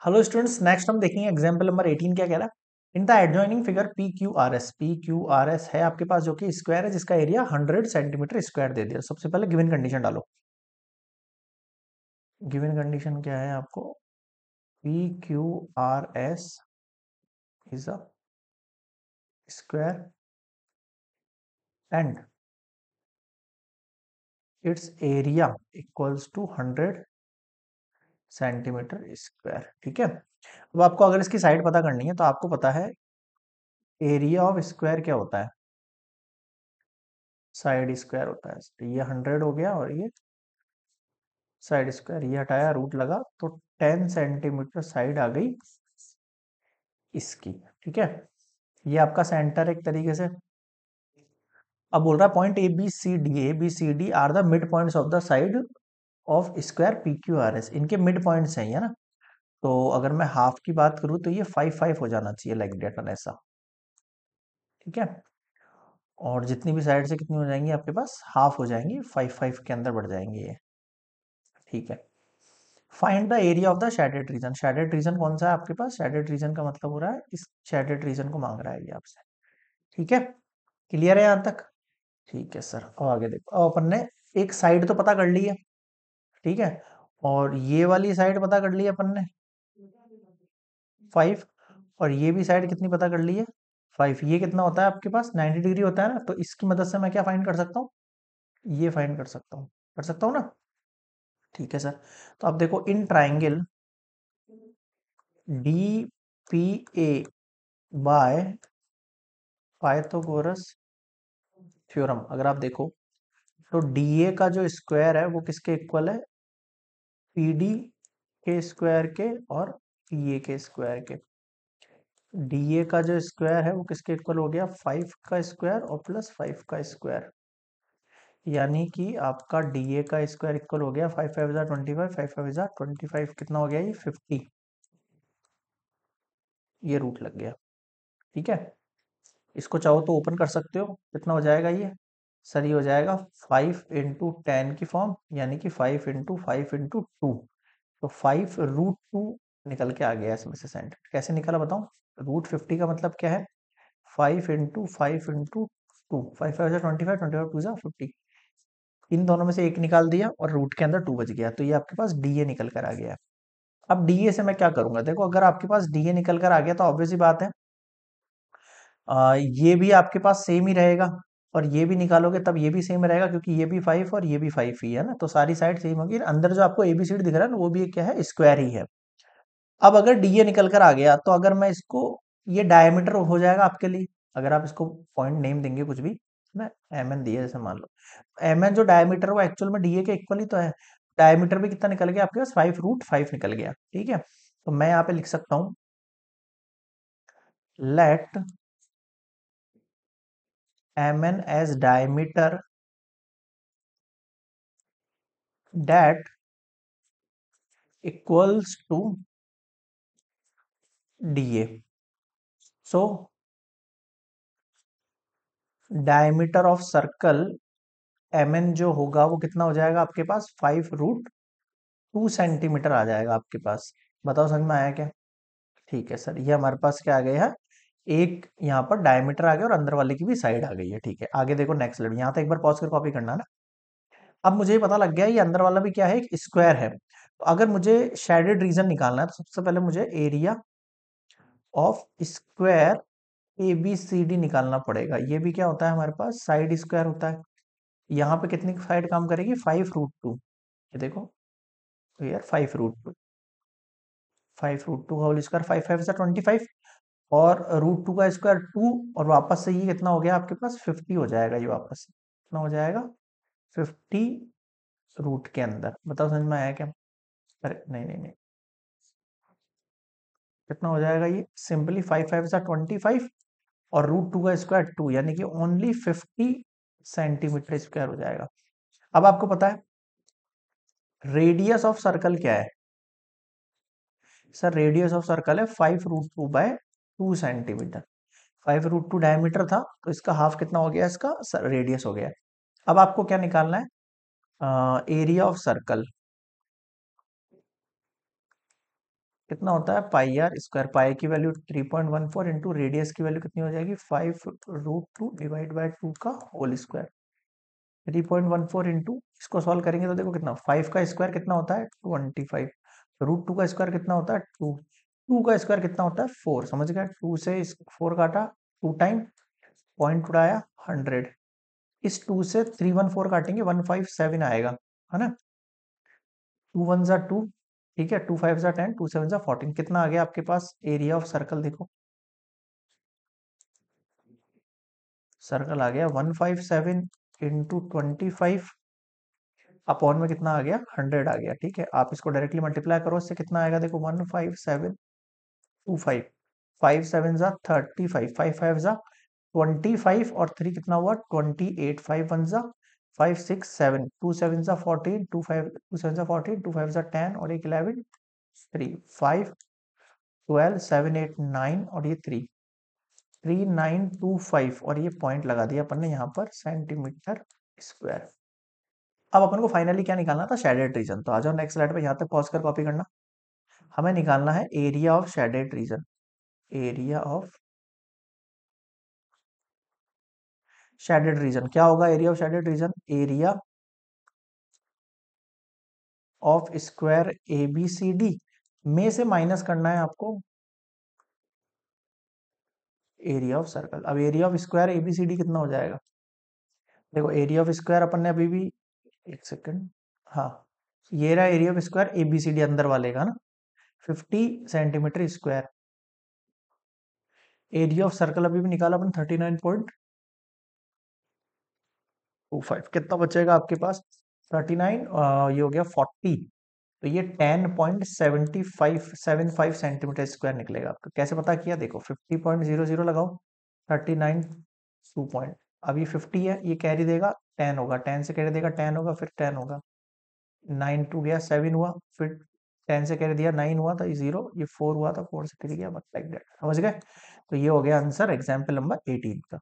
Hello students, next हम देखेंगे example number 18 क्या कह रहा है। In the adjoining figure P Q R S है आपके पास, जो कि स्क्वायर है जिसका एरिया 100 सेंटीमीटर स्क्वायर दे दिया। सबसे पहले गिवन कंडीशन डालो। गिवन कंडीशन क्या है आपको? P Q R S is a square and its area equals to 100 centimetre square. ठीक है। अब आपको अगर इसकी साइड पता करनी है तो आपको पता है एरिया ऑफ स्क्वायर क्या होता है, साइड स्क्वायर होता है। तो ये 100 हो गया और ये साइड स्क्वायर, ये हटाया, रूट लगा तो 10 सेंटीमीटर साइड आ गई इसकी। ठीक है। ये आपका सेंटर एक तरीके से। अब बोल रहा है point A B C D are the mid points of the side of square P Q R S. इनके मिड पॉइंट्स हैं, है ना। तो अगर मैं हाफ की बात करूं तो ये 5 5 हो जाना चाहिए, लाइक डेट ऐसा। ठीक है। और जितनी भी साइड से कितनी हो जाएंगी आपके पास, हाफ हो जाएंगी, 5 5 के अंदर बढ़ जाएंगे ये। ठीक है। Find the area of the shaded region. Shaded region कौन सा है आपके पास? शेडेड रीजन का मतलब हो रहा है इस शेडेड रीजन को मांग रहा है ये आपसे। ठीक है। क्लियर है यहां तक? ठीक है सर। अब आगे देखो। अब अपन ने एक साइड तो पता कर ली है। ठीक है। और ये वाली साइड पता कर ली है अपन ने, 5। और ये भी साइड कितनी पता कर ली है, 5। ये कितना होता है आपके पास, 90 डिग्री होता है ना। तो इसकी मदद से मैं क्या फाइंड कर सकता हूँ, ये फाइंड कर सकता हूँ ना। ठीक है सर। तो अब देखो, in triangle D P A by Pythagoras theorem, अगर आप देखो तो डीए का जो स्क्वायर है वो किसके इक्वल है, पीडी के स्क्वायर के और पीए के स्क्वायर के। डीए का जो स्क्वायर है वो किसके इक्वल हो गया, 5 का स्क्वायर और प्लस 5 का स्क्वायर। यानी कि आपका डीए का स्क्वायर इक्वल हो गया 5 5 25, 5 5 25, कितना हो गया ये 50। ये रूट लग गया। ठीक है। इसको चाहो तो ओपन कर सकते हो, कितना हो जाएगा ये सर, ये हो जाएगा 5 × 10 की फॉर्म, यानी कि 5 × 5 × 2। तो 5√2 निकल के आ गया इसमें से सेंटीमीटर। कैसे निकला बताऊं? √50 का मतलब क्या है, 5 × 5 × 2, 5 5 25, 25 2 50। इन दोनों में से एक निकाल दिया और रूट के अंदर 2 बच गया, तो ये आपके पास डीए निकल कर आ गया। अब डीए से मैं क्या करूंगा, देखो अगर आपके पास डीए निकल कर आ गया तो ऑब्वियस सी बात है, ये भी आपके पास सेम ही रहेगा। और ये भी निकालोगे तब ये भी सेम रहेगा, क्योंकि ये भी 5 और ये भी 5 ही है ना। तो सारी साइड सेम होगी। अंदर जो आपको एबीसीडी दिख रहा है ना, वो भी एक क्या है, स्क्वायर ही है। अब अगर डीए निकल कर आ गया तो अगर मैं इसको, ये डायमीटर हो जाएगा आपके लिए। अगर आप इसको पॉइंट नेम देंगे कुछ भी ना, एम एन दिए जैसे मान लो, एम एन जो डायमीटर वो एक्चुअल में डीए के इक्वल ही तो है। डायमीटर भी कितना निकल गया आपके पास, 5√5 निकल गया। ठीक है। तो मैं यहाँ पे लिख सकता हूँ, let M N as diameter that equals to DA. So diameter of circle mn जो होगा वो कितना हो जाएगा आपके पास, 5√2 सेंटीमीटर आ जाएगा आपके पास। बताओ समझ में आया क्या? ठीक है सर, ये हमारे पास क्या आ गया है, एक यहाँ पर डायमीटर आ गया और अंदर वाले की भी साइड आ गई है। ठीक है। आगे देखो नेक्स्ट लेट, यहाँ तक एक बार पॉज कर कॉपी करना ना। अब मुझे ये पता लग गया ये अंदर वाला भी क्या है, एक स्क्वायर है। तो अगर मुझे शेडेड रीजन निकालना है तो सबसे पहले मुझे area of square A B C D निकालना पड़ेगा। ये भी क्या होता है हमारे पास, साइड स्क्वायर होता है। यहाँ पे कितनी साइड काम करेगी, 5√2। ये देखो, तो यार 5√2, 5√2 होल स्क्वायर, 5 5 25, और √2 का स्क्वायर 2, और वापस से ये कितना हो गया आपके पास, 50 हो जाएगा। ये वापस से कितना हो जाएगा, 50 रूट के अंदर। बताओ समझ में आया क्या? अरे नहीं नहीं नहीं, कितना हो जाएगा ये, सिंपली 5 5 25 और √2 का स्क्वायर 2, यानी कि ओनली 50 सेंटीमीटर स्क्वायर हो जाएगा। अब आपको पता है रेडियस ऑफ सर्कल क्या है सर, रेडियस ऑफ सर्कल है 5√2/2 सेंटीमीटर। 5√2 डायमीटर था, तो इसका हाफ कितना हो गया, इसका रेडियस हो गया। अब आपको क्या निकालना है, एरिया ऑफ सर्कल। कितना होता है पाई आर स्क्वायर। पाई की वैल्यू 3.14 इंटू रेडियस की वैल्यू कितनी हो जाएगी 5√2 डिवाइड बाय 2 का होल स्क्वायर। 3.14 इंटू इसको सॉल्व करेंगे तो देखो कितना 5 का स्क्वायर कितना होता है 25। √2 का स्क्वायर कितना होता है 2। 2 का स्क्वायर कितना होता है 4। समझ गए 2 से 4 काटा 2 टाइम पॉइंट उड़ाया 100। इस 2 से 314 काटेंगे 157 आएगा है ना। 2 1 जा 2 ठीक है 2 5 जा 10 2 7 जा 14 कितना आ गया आपके पास एरिया ऑफ सर्कल देखो। सर्कल आ गया 157 इंटू 25 अपॉन में कितना आ गया 100 आ गया। ठीक है आप इसको डायरेक्टली मल्टीप्लाई करो इससे कितना आएगा देखो 15725 5 7 जा 35 5 5 जा 25 और 3 कितना हुआ 28 5 1 जा 5 6 7 2 7 जा 14 2 5 2 7 जा 14 2 5 जा 10 और एक 11 3 5 12 7 8 9 और ये 3 3925 और ये पॉइंट लगा दिया अपन ने यहाँ पर सेंटीमीटर स्क्वायर। अब अपन को फाइनली क्या निकालना था शेडेड रीजन। तो आ जाओ नेक्स्ट स्लाइड पे यहाँ तक पॉज कर कॉपी करना। हमें निकालना है area of shaded region. Area of shaded region क्या होगा area of shaded region area of square ABCD में से माइनस करना है आपको एरिया ऑफ सर्कल। अब एरिया ऑफ स्क्वायर ABCD कितना हो जाएगा देखो एरिया ऑफ स्क्वायर अपन ने अभी भी एक सेकंड हाँ ये रहा एरिया ऑफ स्क्वायर ABCD अंदर वाले का ना 50 centimetre square. Area of circle अभी भी निकाला अपन 39.25 कितना बचेगा आपके पास 39 ये हो गया 40 तो ये 10.75 सेंटीमीटर स्क्वायर निकलेगा आपका। कैसे पता किया देखो 50.00 लगाओ 39 2 पॉइंट अब ये 50 है ये कैरी देगा 10 होगा 10 से कैरी देगा 10 होगा फिर 10 होगा 9 टू गया 7 हुआ फिर 10 से कैरी दिया 9 हुआ था ये 0 ये 4 हुआ था 4 से कैरी गया बस लाइक दैट। समझ गए। तो ये हो गया आंसर एग्जाम्पल नंबर 18 का।